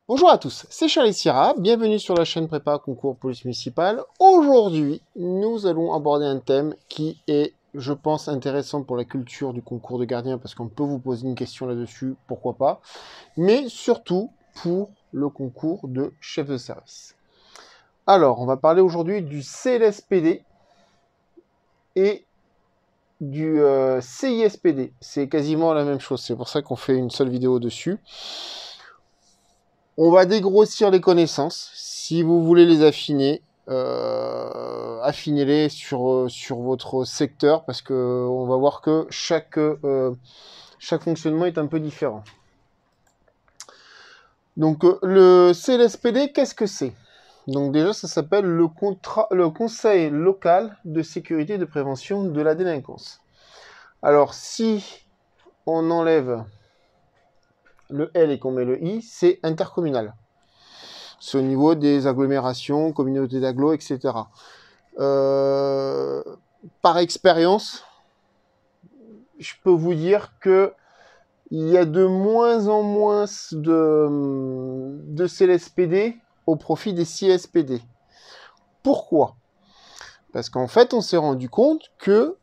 Bonjour à tous, c'est Charlie Syrah, bienvenue sur la chaîne Prépa Concours Police Municipale. Aujourd'hui, nous allons aborder un thème qui est, je pense, intéressant pour la culture du concours de gardien, parce qu'on peut vous poser une question là-dessus, pourquoi pas, mais surtout pour le concours de chef de service. Alors, on va parler aujourd'hui du CLSPD et du CISPD. C'est quasiment la même chose, c'est pour ça qu'on fait une seule vidéo dessus. On va dégrossir les connaissances. Si vous voulez les affiner, affinez-les sur votre secteur, parce que on va voir que chaque fonctionnement est un peu différent. Donc le CLSPD, qu'est-ce que c'est? Donc déjà, ça s'appelle le Conseil local de sécurité et de prévention de la délinquance. Alors si on enlève le L et qu'on met le I, c'est intercommunal. C'est au niveau des agglomérations, communautés d'agglo, etc. Par expérience, je peux vous dire que il y a de moins en moins de CLSPD au profit des CISPD. Pourquoi? Parce qu'en fait, on s'est rendu compte que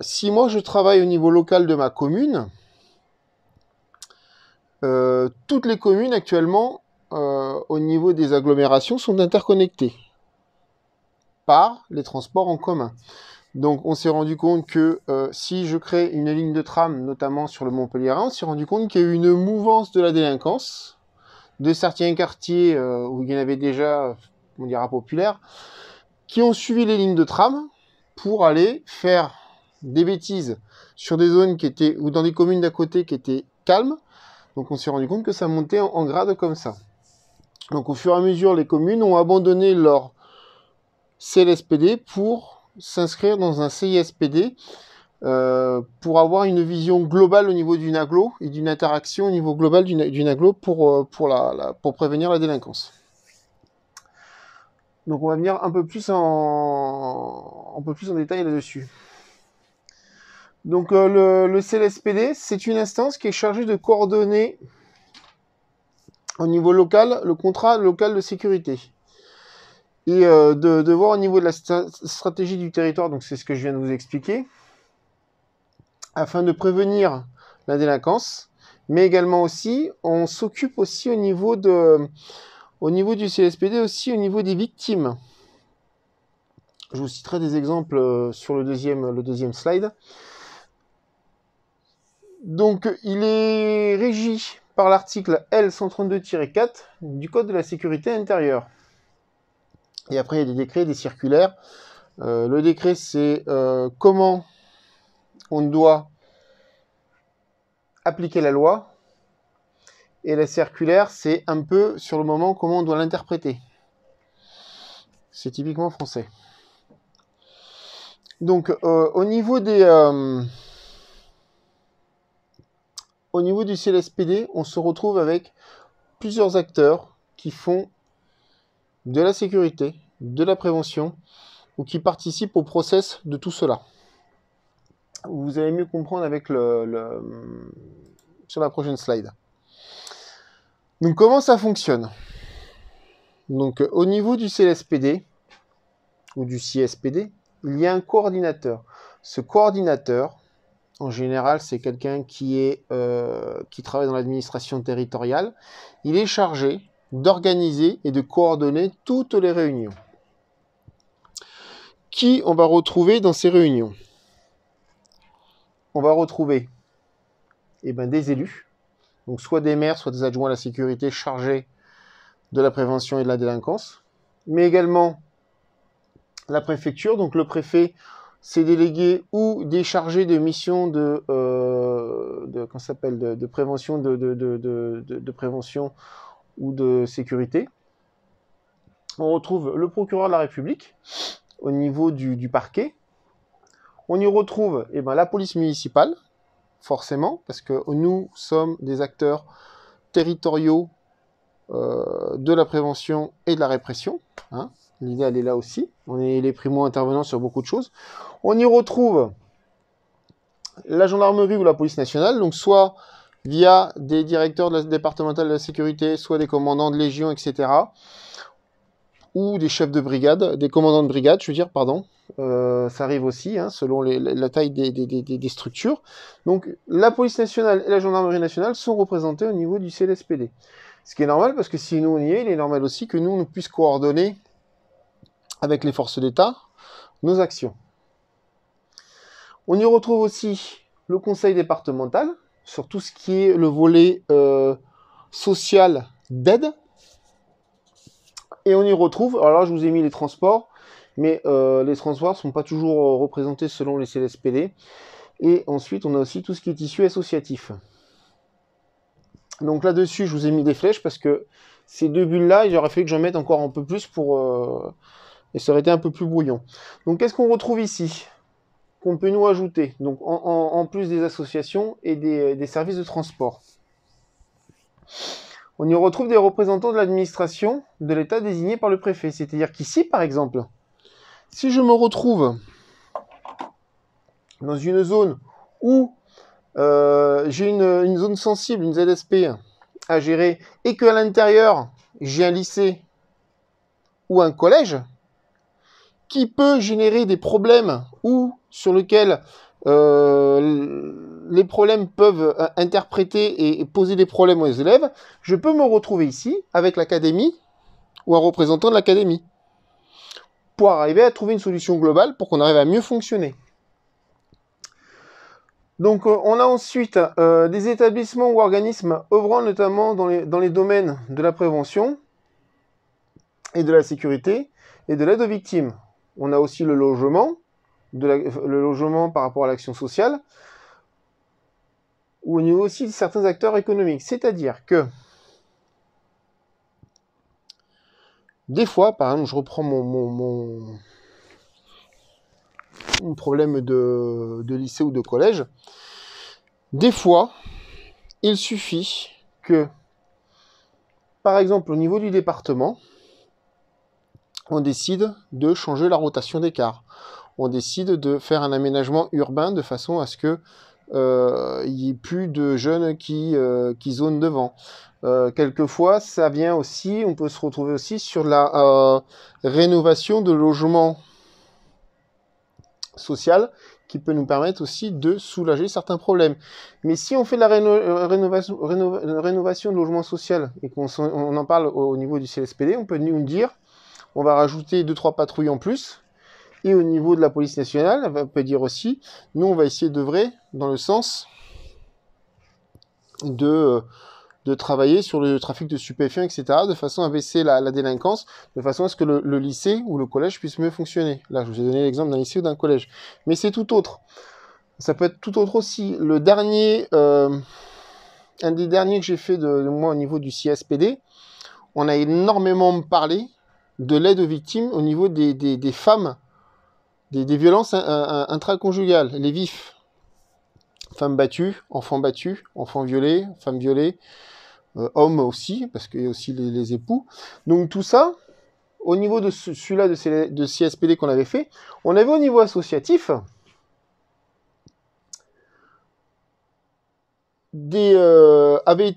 si moi je travaille au niveau local de ma commune, toutes les communes actuellement au niveau des agglomérations sont interconnectées par les transports en commun. Donc on s'est rendu compte que si je crée une ligne de tram, notamment sur le Montpelliérain, on s'est rendu compte qu'il y a eu une mouvance de la délinquance de certains quartiers où il y en avait déjà, on dira populaires, qui ont suivi les lignes de tram pour aller faire des bêtises sur des zones qui étaient, ou dans des communes d'à côté qui étaient calmes. Donc on s'est rendu compte que ça montait en grade comme ça. Donc au fur et à mesure, les communes ont abandonné leur CLSPD pour s'inscrire dans un CISPD pour avoir une vision globale au niveau d'une agglo et d'une interaction au niveau global d'une agglo pour prévenir la délinquance. Donc on va venir un peu plus en détail là-dessus. Donc le CLSPD, c'est une instance qui est chargée de coordonner au niveau local le contrat local de sécurité. Et de voir au niveau de la stratégie du territoire, donc c'est ce que je viens de vous expliquer, afin de prévenir la délinquance, mais également aussi, on s'occupe aussi au niveau du CLSPD, aussi au niveau des victimes. Je vous citerai des exemples sur le deuxième slide. Donc, il est régi par l'article L132-4 du Code de la sécurité intérieure. Et après, il y a des décrets, des circulaires. Le décret, c'est comment on doit appliquer la loi. Et la circulaire, c'est un peu, sur le moment, comment on doit l'interpréter. C'est typiquement français. Donc, au niveau du CLSPD, on se retrouve avec plusieurs acteurs qui font de la sécurité, de la prévention, ou qui participent au process de tout cela. Vous allez mieux comprendre avec sur la prochaine slide. Donc comment ça fonctionne? Donc au niveau du CLSPD, ou du CISPD, il y a un coordinateur. Ce coordinateur, en général, c'est quelqu'un qui travaille dans l'administration territoriale. Il est chargé d'organiser et de coordonner toutes les réunions. Qui on va retrouver dans ces réunions? On va retrouver des élus, donc soit des maires, soit des adjoints à la sécurité chargés de la prévention et de la délinquance, mais également la préfecture, donc le préfet, ses délégués ou des chargés de mission de prévention, de prévention ou de sécurité. On retrouve le procureur de la République au niveau du parquet. On y retrouve la police municipale, forcément, parce que nous sommes des acteurs territoriaux de la prévention et de la répression. Hein. L'idée, elle est là aussi. On est les primo-intervenants sur beaucoup de choses. On y retrouve la gendarmerie ou la police nationale, donc soit via des directeurs départementaux de la sécurité, soit des commandants de légion, etc., ou des chefs de brigade, des commandants de brigade, je veux dire, pardon. Ça arrive aussi, hein, selon la taille des structures. Donc, la police nationale et la gendarmerie nationale sont représentés au niveau du CLSPD. Ce qui est normal, parce que si nous on y est, il est normal aussi que nous, on puisse coordonner avec les forces d'État nos actions. On y retrouve aussi le conseil départemental, sur tout ce qui est le volet social d'aide. Et on y retrouve, alors là je vous ai mis les transports, mais les transports ne sont pas toujours représentés selon les CLSPD. Et ensuite on a aussi tout ce qui est tissu associatif. Donc là-dessus je vous ai mis des flèches parce que ces deux bulles-là, il aurait fallu que j'en mette encore un peu plus pour... et ça aurait été un peu plus brouillon. Donc qu'est-ce qu'on retrouve ici qu'on peut nous ajouter, donc en plus des associations et des services de transport. On y retrouve des représentants de l'administration de l'État désignés par le préfet. C'est-à-dire qu'ici, par exemple, si je me retrouve dans une zone où j'ai une zone sensible, une ZSP à gérer, et qu'à l'intérieur, j'ai un lycée ou un collège, qui peut générer des problèmes ou sur lequel les problèmes peuvent interpréter et poser des problèmes aux élèves, je peux me retrouver ici avec l'académie ou un représentant de l'académie pour arriver à trouver une solution globale pour qu'on arrive à mieux fonctionner. Donc on a ensuite des établissements ou organismes œuvrant notamment dans les domaines de la prévention et de la sécurité et de l'aide aux victimes. On a aussi le logement, le logement par rapport à l'action sociale, ou au niveau aussi de certains acteurs économiques. C'est-à-dire que, des fois, par exemple, je reprends mon problème de lycée ou de collège, des fois, il suffit que, par exemple, au niveau du département, on décide de changer la rotation des cars. On décide de faire un aménagement urbain de façon à ce que il n'y ait plus de jeunes qui zonent devant. Quelquefois, ça vient aussi, on peut se retrouver aussi sur la rénovation de logements sociaux qui peut nous permettre aussi de soulager certains problèmes. Mais si on fait de la rénovation de logements sociaux et qu'on en parle au niveau du CLSPD, on peut nous dire on va rajouter 2-3 patrouilles en plus. Et au niveau de la police nationale, on peut dire aussi, nous on va essayer d'œuvrer dans le sens de travailler sur le trafic de stupéfiants, etc., de façon à baisser la délinquance, de façon à ce que le lycée ou le collège puisse mieux fonctionner. Là, je vous ai donné l'exemple d'un lycée ou d'un collège. Mais c'est tout autre. Ça peut être tout autre aussi. Le dernier, un des derniers que j'ai fait de moi au niveau du CSPD, on a énormément parlé de l'aide aux victimes au niveau des femmes, des violences intraconjugales, les vifs. Femmes battues, enfants violés, femmes violées, hommes aussi, parce qu'il y a aussi les époux. Donc tout ça, au niveau de celui-là de CSPD qu'on avait fait, on avait au niveau associatif avait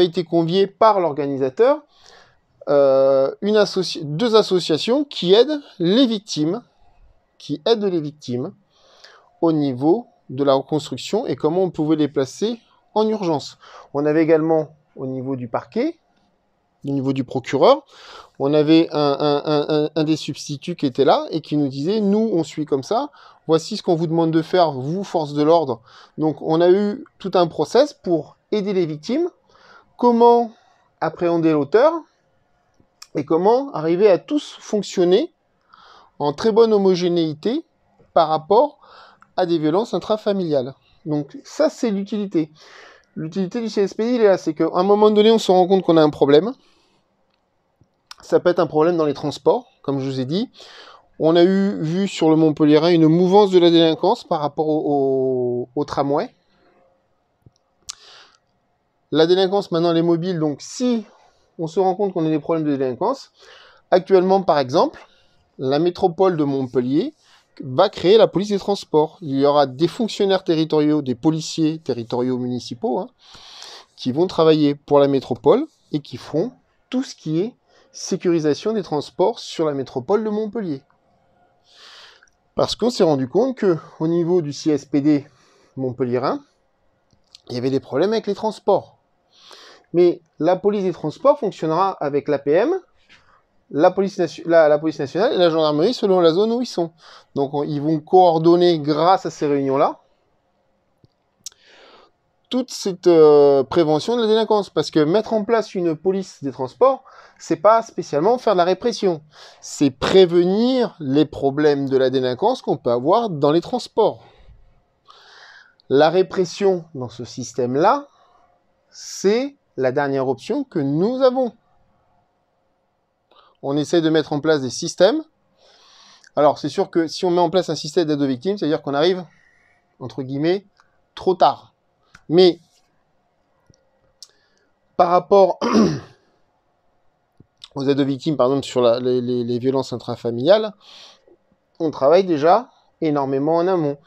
été conviés par l'organisateur deux associations qui aident les victimes, au niveau de la reconstruction et comment on pouvait les placer en urgence. On avait également au niveau du parquet, au niveau du procureur, on avait un des substituts qui était là et qui nous disait, nous on suit comme ça, voici ce qu'on vous demande de faire, vous, force de l'ordre. Donc on a eu tout un process pour aider les victimes, comment appréhender l'auteur et comment arriver à tous fonctionner en très bonne homogénéité par rapport à des violences intrafamiliales. Donc ça, c'est l'utilité. L'utilité du CSPD, il est là, c'est qu'à un moment donné, on se rend compte qu'on a un problème. Ça peut être un problème dans les transports, comme je vous ai dit. On a vu sur le Montpellierin une mouvance de la délinquance par rapport au tramway. La délinquance, maintenant, elle est mobile. Donc, si on se rend compte qu'on a des problèmes de délinquance, actuellement, par exemple, la métropole de Montpellier va créer la police des transports. Il y aura des fonctionnaires territoriaux, des policiers territoriaux municipaux, hein, qui vont travailler pour la métropole et qui feront tout ce qui est sécurisation des transports sur la métropole de Montpellier. Parce qu'on s'est rendu compte que au niveau du CSPD montpelliérain, il y avait des problèmes avec les transports. Mais la police des transports fonctionnera avec l'APM, la police nationale et la gendarmerie selon la zone où ils sont. Donc ils vont coordonner grâce à ces réunions-là toute cette prévention de la délinquance. Parce que mettre en place une police des transports, c'est pas spécialement faire de la répression. C'est prévenir les problèmes de la délinquance qu'on peut avoir dans les transports. La répression dans ce système-là, c'est la dernière option que nous avons. On essaie de mettre en place des systèmes. Alors, c'est sûr que si on met en place un système d'aide aux victimes, c'est-à-dire qu'on arrive, entre guillemets, trop tard. Mais, par rapport aux aides aux victimes, par exemple, sur les violences intrafamiliales, on travaille déjà énormément en amont.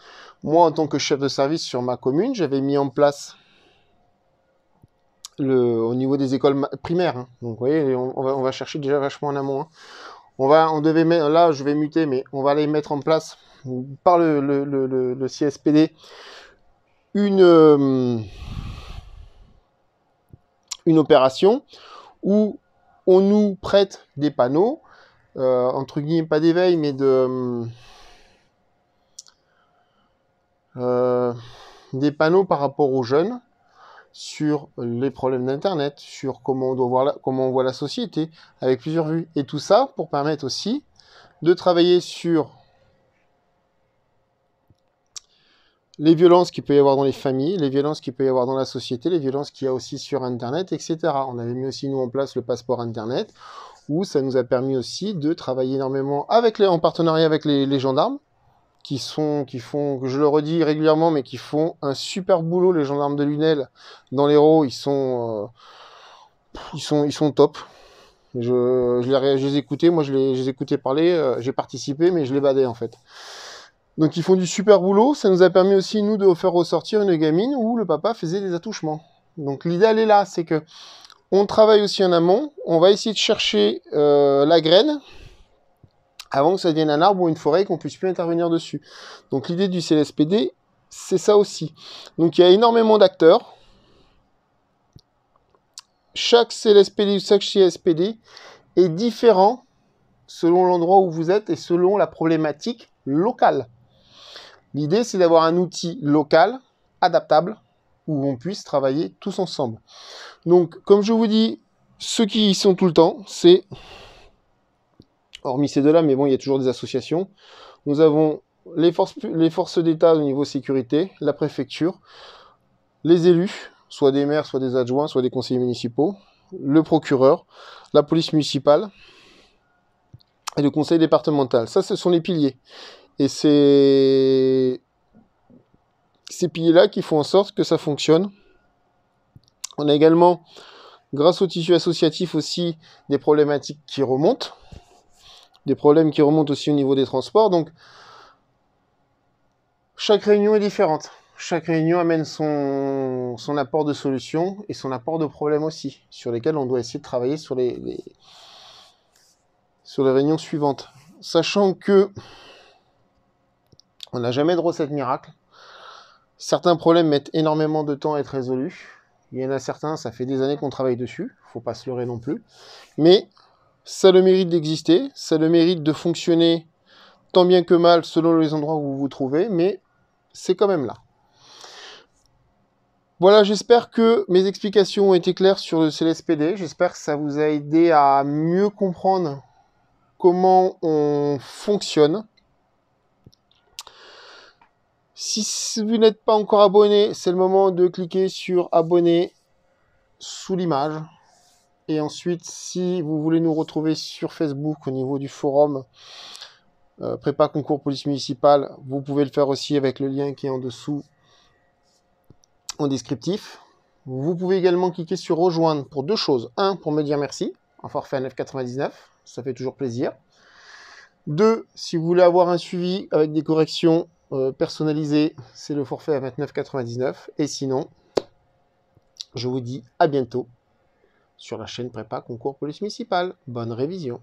Moi, en tant que chef de service sur ma commune, j'avais mis en place au niveau des écoles primaires. Hein. Donc, vous voyez, on va chercher déjà vachement en amont. Hein. On devait mettre, là, je vais muter, mais on va aller mettre en place par le CSPD une opération où on nous prête des panneaux, entre guillemets, pas d'éveil, mais des panneaux par rapport aux jeunes sur les problèmes d'Internet, sur comment on voit la société, avec plusieurs vues. Et tout ça pour permettre aussi de travailler sur les violences qu'il peut y avoir dans les familles, les violences qu'il peut y avoir dans la société, les violences qu'il y a aussi sur Internet, etc. On avait mis aussi, nous, en place le passeport Internet, où ça nous a permis aussi de travailler énormément en partenariat avec les gendarmes, qui font, je le redis régulièrement, mais qui font un super boulot, les gendarmes de Lunel, dans l'Hérault, ils sont top. Je les écoutais, moi je les écoutais parler, j'ai participé, mais je les badais en fait. Donc ils font du super boulot, ça nous a permis aussi, nous, de faire ressortir une gamine où le papa faisait des attouchements. Donc l'idée, elle est là, c'est que on travaille aussi en amont, on va essayer de chercher la graine, avant que ça devienne un arbre ou une forêt, qu'on puisse plus intervenir dessus. Donc l'idée du CLSPD, c'est ça aussi. Donc il y a énormément d'acteurs. Chaque CLSPD ou chaque CSPD est différent selon l'endroit où vous êtes et selon la problématique locale. L'idée, c'est d'avoir un outil local, adaptable, où on puisse travailler tous ensemble. Donc, comme je vous dis, ceux qui y sont tout le temps, c'est... Hormis ces deux-là, mais bon, il y a toujours des associations. Nous avons les forces d'État au niveau sécurité, la préfecture, les élus, soit des maires, soit des adjoints, soit des conseillers municipaux, le procureur, la police municipale et le conseil départemental. Ça, ce sont les piliers. Et c'est ces piliers-là qui font en sorte que ça fonctionne. On a également, grâce au tissu associatif aussi, des problématiques qui remontent. Des problèmes qui remontent aussi au niveau des transports. Donc, chaque réunion est différente. Chaque réunion amène son apport de solutions et son apport de problèmes aussi, sur lesquels on doit essayer de travailler sur les réunions suivantes. Sachant que on n'a jamais de recette miracle. Certains problèmes mettent énormément de temps à être résolus. Il y en a certains, ça fait des années qu'on travaille dessus. Faut pas se leurrer non plus. Mais ça a le mérite d'exister. Ça a le mérite de fonctionner tant bien que mal selon les endroits où vous vous trouvez. Mais c'est quand même là. Voilà, j'espère que mes explications ont été claires sur le CLSPD. J'espère que ça vous a aidé à mieux comprendre comment on fonctionne. Si vous n'êtes pas encore abonné, c'est le moment de cliquer sur abonner sous l'image. Et ensuite, si vous voulez nous retrouver sur Facebook au niveau du forum Prépa Concours Police Municipale, vous pouvez le faire aussi avec le lien qui est en dessous en descriptif. Vous pouvez également cliquer sur rejoindre pour deux choses. Un, pour me dire merci, un forfait à 9,99, ça fait toujours plaisir. 2, si vous voulez avoir un suivi avec des corrections personnalisées, c'est le forfait à 29,99. Et sinon, je vous dis à bientôt sur la chaîne Prépa Concours Police Municipale. Bonne révision.